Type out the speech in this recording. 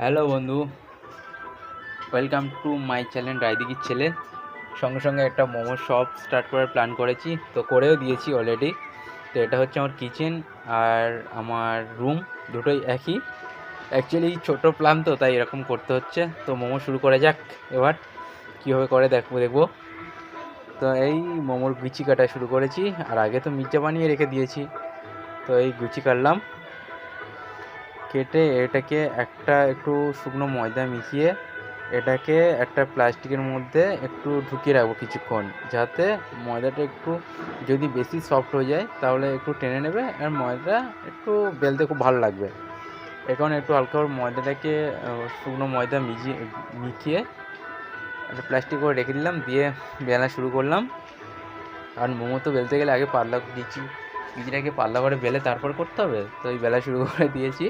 Hello বন্ধু, welcome to my channel রায়দিঘির ছেলে। সঙ্গে সঙ্গে একটা মোমোর শপ স্টার্ট করার প্ল্যান করেছি, তো করেও দিয়েছি অলরেডি। তো এটা হচ্ছে আমার কিচেন আর আমার রুম, দুটোই একই। অ্যাকচুয়ালি ছোটো প্ল্যান, তো তাই এরকম করতে হচ্ছে। তো মোমো শুরু করে যাক এবার, কীভাবে করে দেখবো। তো এই মোমোর গুচি কাটা শুরু করেছি, আর আগে তো মির্জা বানিয়ে রেখে দিয়েছি। তো এই গুচি কাটলাম, কেটে এটাকে একটু শুকনো ময়দা মিশিয়ে এটাকে একটা প্লাস্টিকের মধ্যে একটু ঢুকিয়ে রাখবো কিছুক্ষণ, যাতে ময়দাটা একটু যদি বেশি সফট হয়ে যায় তাহলে একটু টেনে নেবে, আর ময়দা একটু বেলতে খুব ভালো লাগবে। এখন একটু হালকা করে ময়দাটাকে শুকনো ময়দা মিশিয়ে একটা প্লাস্টিক করে রেখে দিলাম, দিয়ে বেলা শুরু করলাম। আর মোমো তো বেলতে গেলে আগে বিচিটাকে পাতলা করে বেলে তারপর করতে হবে, তো এই বেলা শুরু করে দিয়েছি।